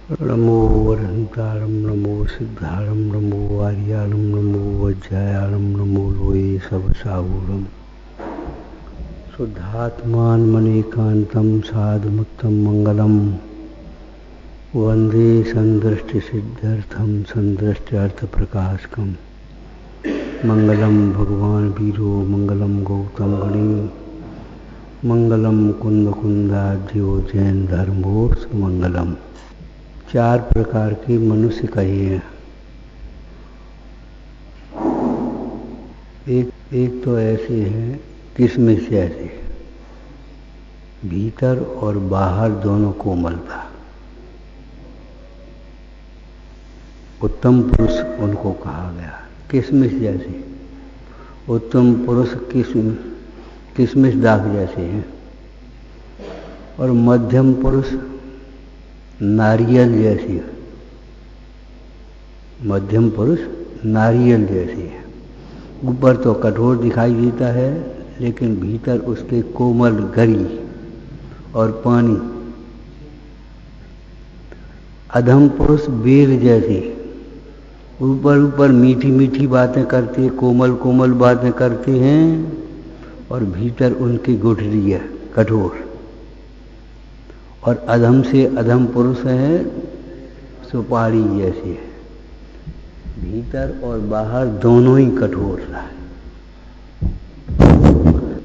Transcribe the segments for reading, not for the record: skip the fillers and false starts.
नमो वरहंतारं नमो सिद्धारं नमो आर्याणं नमो वज्रायाणं नमो लोये सबसाहूरं शुद्धात्मानमनेकान्तं साधुमुत्तम मंगलम वंदे संदृष्टिसिद्ध्यर्थं संदृष्ट्यर्थप्रकाशकं मंगलम भगवान वीरो मंगलम गौतम गणे मंगलम कुंद कुंदाध्यो जैन धर्मोर्थ मंगलम। चार प्रकार के मनुष्य कहे हैं। एक तो ऐसे हैं किस्में से ऐसे, भीतर और बाहर दोनों कोमलता। उत्तम पुरुष उनको कहा गया। किस्मिस जैसे, उत्तम पुरुष किस्मिस दाख जैसे हैं, और मध्यम पुरुष नारियल जैसी। मध्यम पुरुष नारियल जैसी है। ऊपर तो कठोर दिखाई देता है, लेकिन भीतर उसके कोमल गरी और पानी। अधम पुरुष बेर जैसे, ऊपर ऊपर मीठी मीठी बातें करते, कोमल कोमल बातें करते हैं, और भीतर उनकी गुठरी है कठोर। और अधम से अधम पुरुष है सुपारी जैसे है, भीतर और बाहर दोनों ही कठोर रहा है।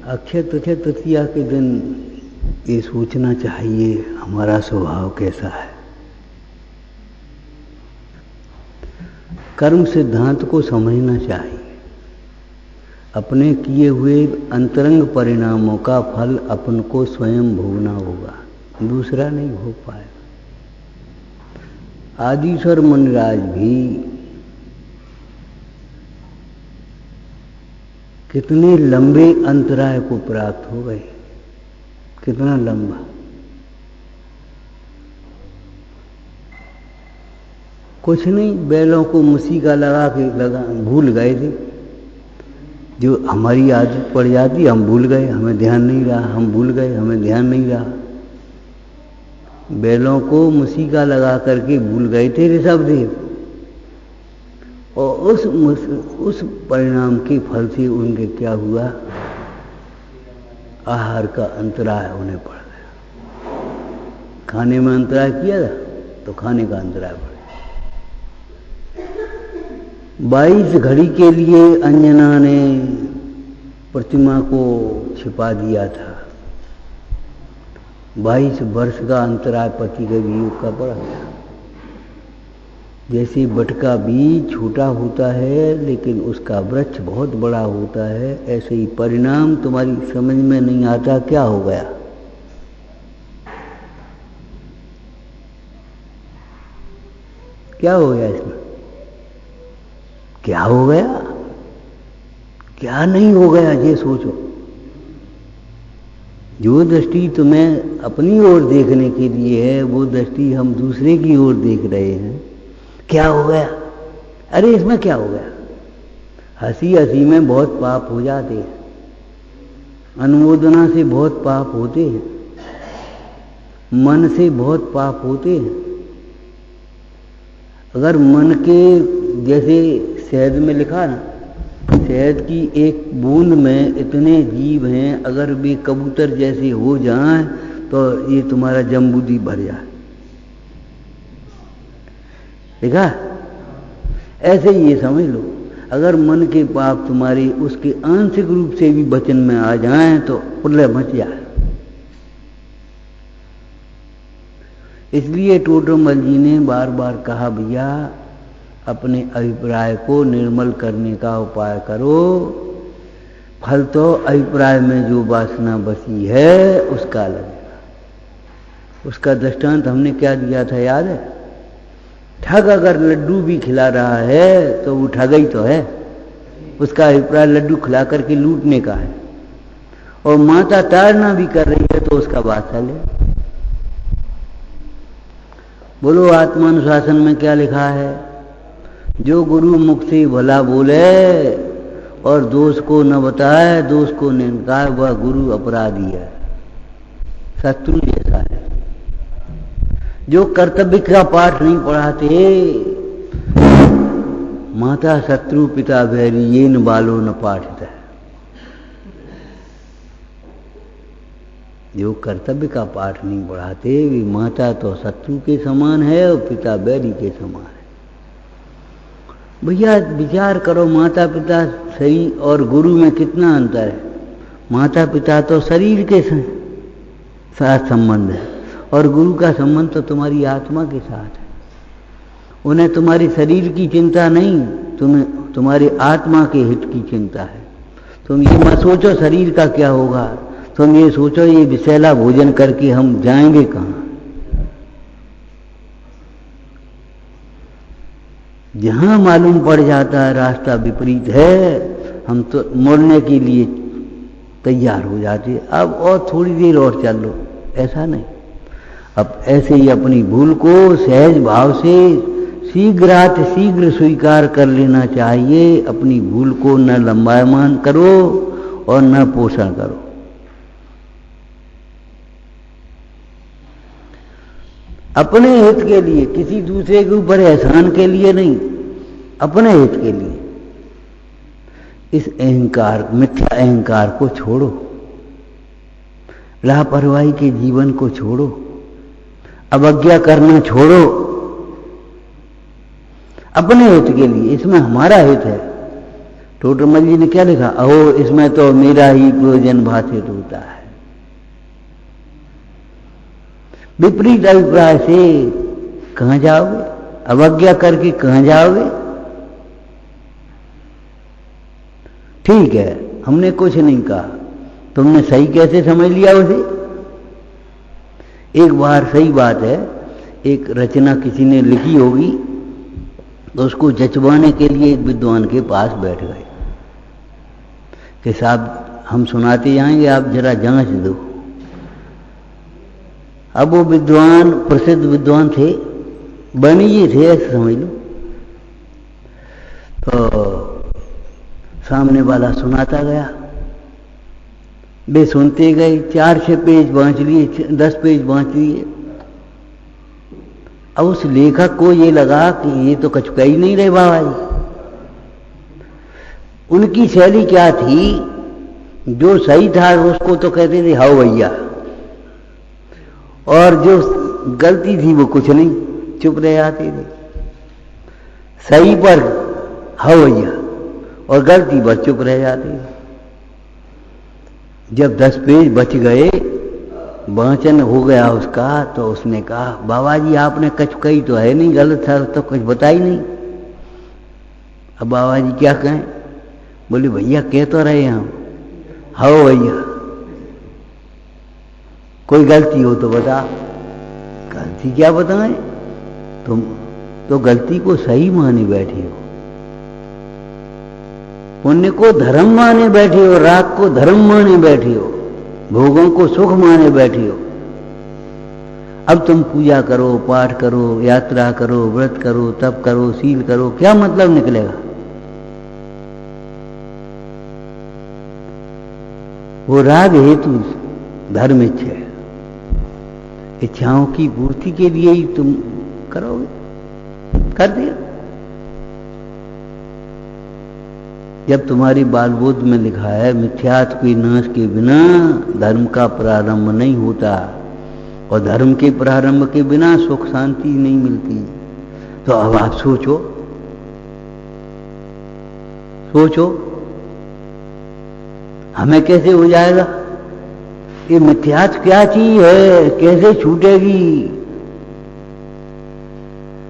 अक्षय तृतीया के दिन ये सोचना चाहिए हमारा स्वभाव कैसा है। कर्म सिद्धांत को समझना चाहिए। अपने किए हुए अंतरंग परिणामों का फल अपन को स्वयं भोगना होगा, दूसरा नहीं भोग पाएगा। आदिश्वर मुनिराज भी कितने लंबे अंतराय को प्राप्त हो गए। कितना लंबा। कुछ नहीं, बैलों को मूसिका लगा भूल गए थे। जो हमारी आदत पड़ जाती, हम भूल गए, हमें ध्यान नहीं रहा, हम भूल गए, हमें ध्यान नहीं रहा। बैलों को मूसिका लगा करके भूल गए थे ऋषभदेव, और उस परिणाम के फल से उनके क्या हुआ, आहार का अंतराय होने पड़ गया। खाने में अंतराय किया था तो खाने का अंतराय पड़ गया। 22 घड़ी के लिए अंजना ने प्रतिमा को छिपा दिया था। 22 वर्ष का अंतराय पति के वियोग का पड़ा गया। जैसे बटका बीज छोटा होता है लेकिन उसका वृक्ष बहुत बड़ा होता है, ऐसे ही परिणाम तुम्हारी समझ में नहीं आता क्या हो गया। क्या हो गया इसमें? क्या हो गया, क्या नहीं हो गया, ये सोचो। जो दृष्टि तुम्हें अपनी ओर देखने के लिए है, वो दृष्टि हम दूसरे की ओर देख रहे हैं। क्या हो गया? अरे इसमें क्या हो गया? हंसी हंसी में बहुत पाप हो जाते हैं, अनुमोदना से बहुत पाप होते हैं, मन से बहुत पाप होते हैं। अगर मन के, जैसे शहद में लिखा ना, शहद की एक बूंद में इतने जीव हैं, अगर वे कबूतर जैसे हो जाएं तो ये तुम्हारा जम्बूदी भर जाए। देखा? ऐसे ही ये समझ लो, अगर मन के पाप तुम्हारे उसके आंशिक रूप से भी वचन में आ जाएं तो प्रलय मच जाए। इसलिए टोडरमल जी ने बार बार कहा, भैया अपने अभिप्राय को निर्मल करने का उपाय करो। फल तो अभिप्राय में जो वासना बसी है उसका लगेगा। उसका दृष्टांत हमने क्या दिया था, याद है? ठग अगर लड्डू भी खिला रहा है तो वो ठग ही तो है। उसका अभिप्राय लड्डू खिला करके लूटने का है। और माता ताड़ना भी कर रही है तो उसका वात्सल्य है। बोलो आत्मानुशासन में क्या लिखा है? जो गुरु मुख से भला बोले और दोष को न बताए, दोष को निंदाए, वह गुरु अपराधी है, शत्रु जैसा है। जो कर्तव्य का पाठ नहीं पढ़ाते, माता शत्रु पिता बैरी ये न बालो न पाठता। जो कर्तव्य का पाठ नहीं पढ़ाते वे माता तो शत्रु के समान है और पिता बैरी के समान है। भैया विचार करो, माता पिता शरीर और गुरु में कितना अंतर है। माता पिता तो शरीर के साथ संबंध है और गुरु का संबंध तो तुम्हारी आत्मा के साथ है। उन्हें तुम्हारी शरीर की चिंता नहीं, तुम्हें तुम्हारी आत्मा के हित की चिंता है। तुम ये मत सोचो शरीर का क्या होगा, तुम ये सोचो ये विषैला भोजन करके हम जाएंगे कहाँ। जहां मालूम पड़ जाता है रास्ता विपरीत है, हम तो मुड़ने के लिए तैयार हो जाते। अब और थोड़ी देर और चल लो, ऐसा नहीं। अब ऐसे ही अपनी भूल को सहज भाव से शीघ्र स्वीकार कर लेना चाहिए। अपनी भूल को न लंबायमान करो और न पोषण करो। अपने हित के लिए, किसी दूसरे के ऊपर एहसान के लिए नहीं, अपने हित के लिए। इस अहंकार, मिथ्या अहंकार को छोड़ो, लापरवाही के जीवन को छोड़ो, अवज्ञा करना छोड़ो, अपने हित के लिए। इसमें हमारा हित है। टोटरमल जी ने क्या लिखा, अहो इसमें तो मेरा ही प्रयोजन भाषित होता है। विपरीत अभिप्राय से कहां जाओगे, अवज्ञा करके कहां जाओगे। ठीक है, हमने कुछ नहीं कहा, तुमने सही कैसे समझ लिया उसे। एक बार सही बात है, एक रचना किसी ने लिखी होगी तो उसको जचवाने के लिए एक विद्वान के पास बैठ गए कि साहब हम सुनाते जाएंगे, आप जरा जांच दो। अब वो विद्वान प्रसिद्ध विद्वान थे, बनीजी थे ऐसे समझ लो। तो सामने वाला सुनाता गया, वे सुनते गए, 4-6 पेज बांच लिए, 10 पेज बांच लिए। अब उस लेखक को ये लगा कि ये तो कुछ कह ही नहीं रहे बाबा जी। उनकी शैली क्या थी, जो सही था उसको तो कहते थे हाओ भैया, और जो गलती थी वो कुछ नहीं, चुप रह जाते थे। सही पर हाओ भैया और गलती पर चुप रह जाते थे। जब 10 पेज बच गए, वाचन हो गया उसका, तो उसने कहा बाबा जी आपने कुछ कही तो है नहीं, गलत था तो कुछ बताई नहीं। अब बाबा जी क्या कहें, बोले भैया कह तो रहे हम, हाओ भैया, कोई गलती हो तो बता। गलती क्या बताएं, तुम तो गलती को सही माने बैठे हो, पुण्य को धर्म माने बैठे हो, राग को धर्म माने बैठे हो, भोगों को सुख माने बैठे हो। अब तुम पूजा करो, पाठ करो, यात्रा करो, व्रत करो, तप करो, शील करो, क्या मतलब निकलेगा। वो राग हेतु धर्म इच्छा है, इच्छाओं की पूर्ति के लिए ही तुम करोगे, कर दिया। जब तुम्हारी बाल बोध में लिखा है मिथ्यात्व के नाश के बिना धर्म का प्रारंभ नहीं होता और धर्म के प्रारंभ के बिना सुख शांति नहीं मिलती, तो अब आप सोचो, सोचो हमें कैसे हो जाएगा। ये मिथ्यात्व क्या चीज है, कैसे छूटेगी।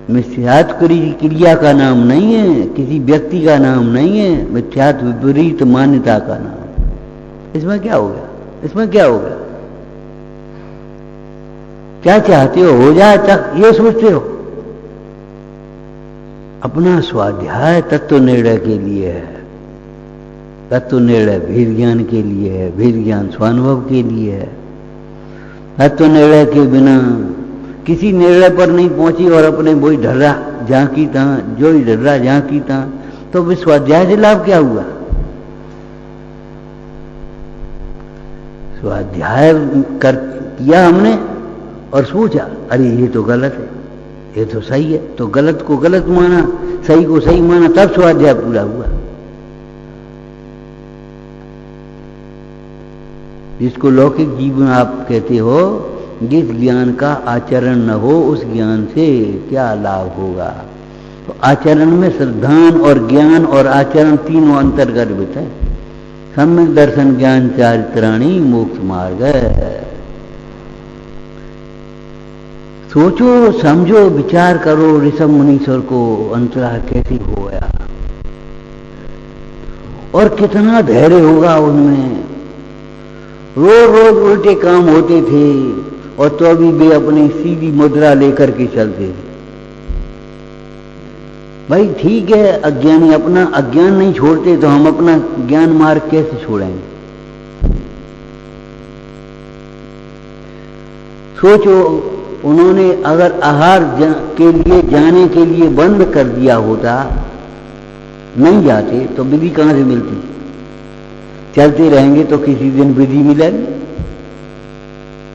मिथ्यात्व क्रिया का नाम नहीं है, किसी व्यक्ति का नाम नहीं है, मिथ्यात्व विपरीत मान्यता का नाम। इसमें क्या हो गया, इसमें क्या हो गया, क्या चाहते हो जाए तक ये सोचते हो। अपना स्वाध्याय तत्व निर्णय के लिए है, तत्व निर्णय भेद ज्ञान के लिए है, भेद ज्ञान स्वानुभव के लिए है। तत्व निर्णय के बिना किसी निर्णय पर नहीं पहुंची और अपने वही ढर्रा झांकी तहाँ, जो ही ढर्रा झांकी तहाँ, तो विश्वाध्याय से लाभ क्या हुआ। स्वाध्याय कर किया हमने और सोचा अरे ये तो गलत है, ये तो सही है, तो गलत को गलत माना, सही को सही माना, तब स्वाध्याय पूरा हुआ। जिसको लौकिक जीवन आप कहते हो, जिस ज्ञान का आचरण न हो उस ज्ञान से क्या लाभ होगा। तो आचरण में श्रद्धान और ज्ञान और आचरण तीनों अंतर्गत है। सम्यक दर्शन ज्ञान चारित्राणी मोक्ष मार्ग है। सोचो समझो विचार करो, ऋषभ मुनीश्वर को अंतराल कैसी हो गया और कितना धैर्य होगा उनमें। रोज रोज उल्टे काम होते थे और तो अभी वे अपनी सीधी मुद्रा लेकर के चलते थे। भाई ठीक है, अज्ञानी अपना अज्ञान नहीं छोड़ते तो हम अपना ज्ञान मार्ग कैसे छोड़ेंगे। सोचो उन्होंने अगर आहार के लिए जाने के लिए बंद कर दिया होता, नहीं जाते तो विधि कहां से मिलती। चलते रहेंगे तो किसी दिन विधि मिलेगी।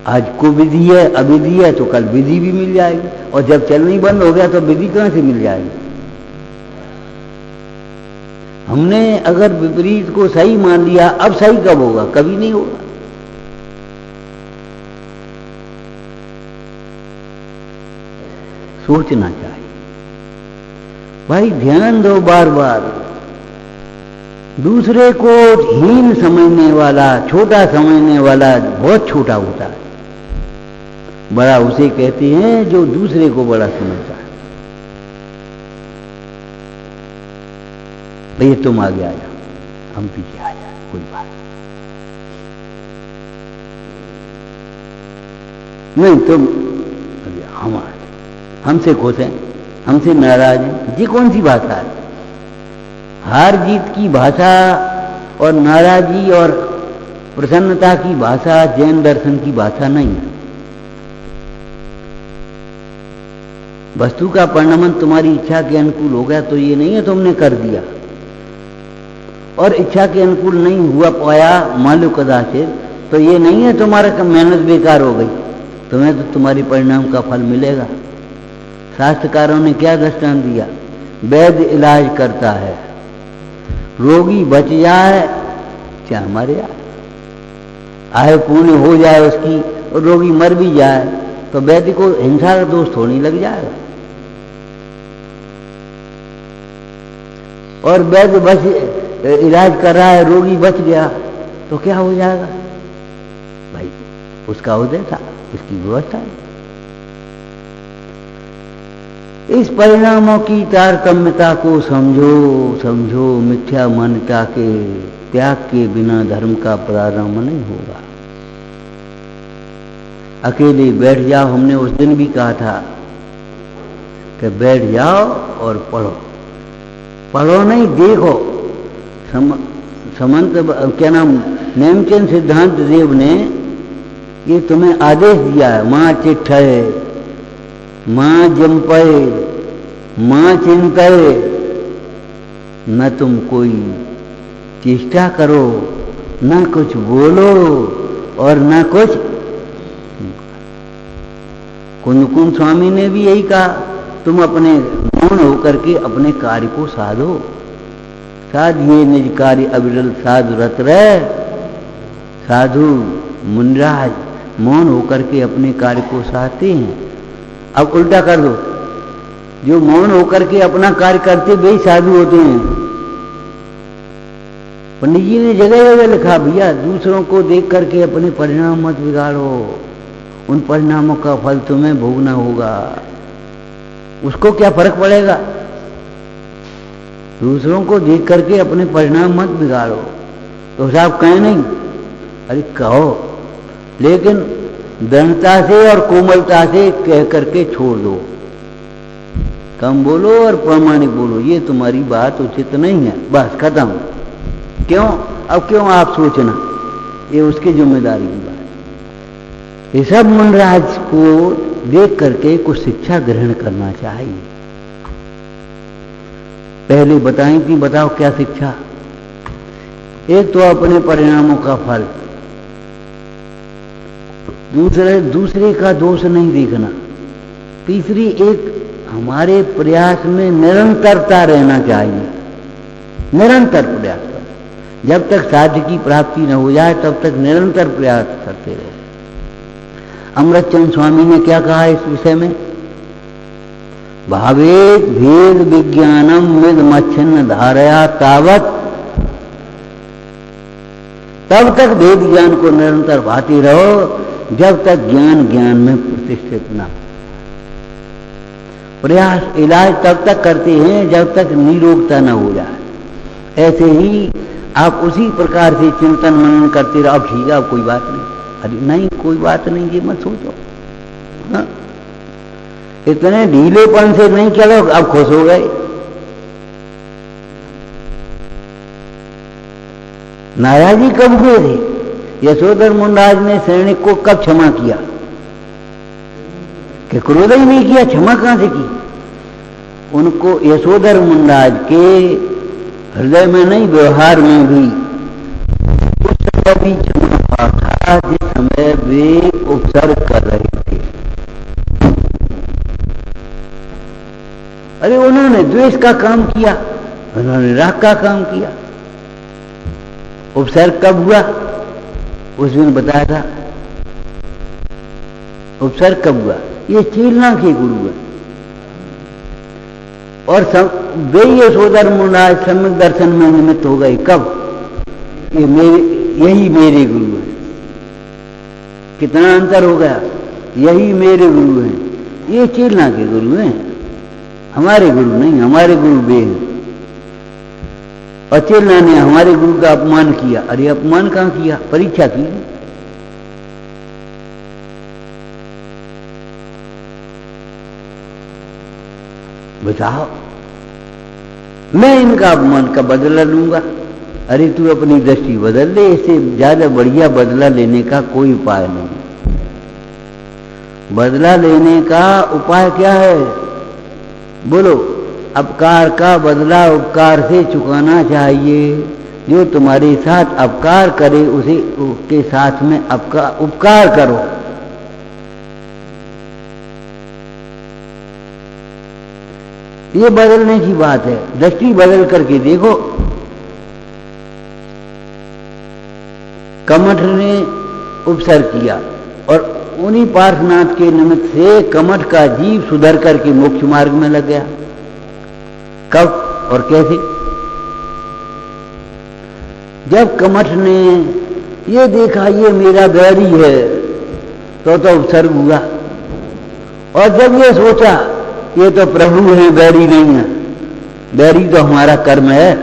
आज को विधि है, अविधि है, तो कल विधि भी मिल जाएगी, और जब चलना ही बंद हो गया तो विधि कहां से मिल जाएगी। हमने अगर विपरीत को सही मान लिया, अब सही कब होगा, कभी नहीं होगा। सोचना चाहिए भाई, ध्यान दो बार बार। दूसरे को हीन समझने वाला, छोटा समझने वाला बहुत छोटा होता है। बड़ा उसे कहते हैं जो दूसरे को बड़ा समझता है। भैया तुम आगे आ जाओ, हम पीछे आ जाए, कोई बात नहीं। तुम हमसे खुश हैं, हमसे नाराज हैं, ये कौन सी भाषा है। हार जीत की भाषा और नाराजी और प्रसन्नता की भाषा जैन दर्शन की भाषा नहीं है। वस्तु का परिणाम तुम्हारी इच्छा के अनुकूल हो गया तो ये नहीं है तुमने कर दिया, और इच्छा के अनुकूल नहीं हुआ पाया मालूम कदाचित, तो ये नहीं है तुम्हारा मेहनत बेकार हो गई, तुम्हें तो तुम्हारी परिणाम का फल मिलेगा। शास्त्रकारों ने क्या दृष्टांत दिया, वैद्य इलाज करता है, रोगी बच जाए चाहे मर जाए, आय पूर्ण हो जाए उसकी, और रोगी मर भी जाए तो वैद्य को हिंसा का दोष थोड़ी लग जाएगा। और वैद्य बच इलाज कर रहा है, रोगी बच गया तो क्या हो जाएगा भाई, उसका उदय था, उसकी व्यवस्था है। इस परिणामों की तारतम्यता को समझो समझो। मिथ्या मान्यता के त्याग के बिना धर्म का प्रारंभ नहीं होगा। अकेले बैठ जाओ, हमने उस दिन भी कहा था कि बैठ जाओ और पढ़ो। पढ़ो नहीं, देखो। समंत क्या नाम, नेमचंद सिद्धांत देव ने ये तुम्हें आदेश दिया है, मां चिट्ठे मां जंपए मां चिंतए, न तुम कोई चेष्टा करो, न कुछ बोलो और न कुछ। कुंदकुंद स्वामी ने भी यही कहा, तुम अपने मौन होकर के अपने कार्य को साधो। साधिए निज कार्य अविरल साधु रत रहे। साधु मुनिराज मौन होकर के अपने कार्य को साधते हैं। अब उल्टा कर दो, जो मौन होकर के अपना कार्य करते वे साधु होते हैं। पंडित जी ने जगह जगह लिखा, भैया दूसरों को देख करके अपने परिणाम मत बिगाड़ो, उन परिणामों का फल तुम्हें भोगना होगा। उसको क्या फर्क पड़ेगा, दूसरों को देख करके अपने परिणाम मत बिगाड़ो। तो साहब कहें नहीं, अरे कहो, लेकिन दृढ़ता से और कोमलता से कह करके छोड़ दो। कम बोलो और प्रामाणिक बोलो, ये तुम्हारी बात उचित नहीं है, बस खत्म। क्यों, अब क्यों आप सोचना, ये उसकी जिम्मेदारी की बात। ये सब मुनिराज को देख करके कुछ शिक्षा ग्रहण करना चाहिए। पहले बताएं कि बताओ क्या शिक्षा। एक तो अपने परिणामों का फल, दूसरे का दोष नहीं देखना। तीसरी, एक हमारे प्रयास में निरंतरता रहना चाहिए, निरंतर प्रयास करो। जब तक साध्य की प्राप्ति न हो जाए तब तक निरंतर प्रयास करते रहो। अमृतचंद स्वामी ने क्या कहा इस विषय में? भावेत भेद विज्ञानम विद मच्छिन्न धारया तावत, तब तक भेद ज्ञान को निरंतर भाती रहो जब तक ज्ञान में प्रतिष्ठित ना। प्रयास इलाज तब तक करते हैं जब तक निरोगता न हो जाए। ऐसे ही आप उसी प्रकार से चिंतन मनन करते रहो। अब ठीक है, अब कोई बात नहीं, अरे नहीं कोई बात नहीं, ये मत सोचो। हाँ? इतने ढीलेपन से नहीं चलो, अब खुश हो गए। नाराजी कब हुए थे? यशोधर मुंडाज ने सैनिक को कब क्षमा किया? कि क्रोध ही नहीं किया, क्षमा कहां से की? उनको यशोधर मुंडाज के हृदय में नहीं, व्यवहार में भी उस समय भी क्षमा था जिस समय वे उपसर्ग कर रहे थे। अरे उन्होंने द्वेष का काम किया, उन्होंने राग का काम किया। उपसर्ग कब हुआ? उस दिन बताया था। उपसर्ग कब हुआ? ये चीलना के गुरु है। और वे यशोधर मुंडाज सम्यक दर्शन में निमित्त हो गए। कब? यही मेरे गुरु हैं। कितना अंतर हो गया? यही मेरे गुरु हैं। ये चीलना के गुरु हैं, हमारे गुरु नहीं। हमारे गुरु वे हैं। और चीलना ने हमारे गुरु का अपमान किया। अरे अपमान कहां किया? परीक्षा की। बताओ, मैं इनका अपमान का बदला लूंगा? अरे तू अपनी दृष्टि बदल ले, इससे ज्यादा बढ़िया बदला लेने का कोई उपाय नहीं। बदला लेने का उपाय क्या है? बोलो। अपकार का बदला उपकार से चुकाना चाहिए। जो तुम्हारे साथ अपकार करे उसे उसके साथ में उपकार करो। ये बदलने की बात है। दृष्टि बदल करके देखो। कमठ ने उपसर्ग किया और उन्हीं पार्श्वनाथ के निमित्त से कमठ का जीव सुधर करके मोक्ष मार्ग में लग गया। कब और कैसे? जब कमठ ने ये देखा ये मेरा बैरी है तो उपसर्ग हुआ। और जब ये सोचा ये तो प्रभु है, बैरी नहीं है, बैरी तो हमारा कर्म है,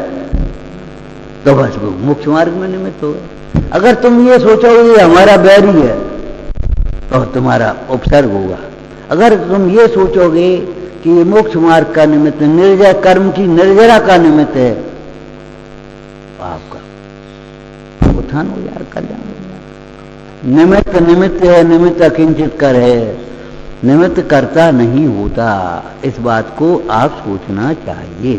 तो बस वो मोक्ष मार्ग में निमित्त हो गए। अगर तुम ये सोचोगे ये हमारा बैरी है तो तुम्हारा उपसर्ग होगा। अगर तुम ये सोचोगे कि ये मोक्ष मार्ग का निमित्त, निर्जय कर्म की निर्जरा का निमित्त है, आपका उत्थान हो जाए, कल्याण हो जाए। निमित्त निमित्त है, निमित्त अकिंचित कर है, निमित्त करता नहीं होता। इस बात को आप सोचना चाहिए।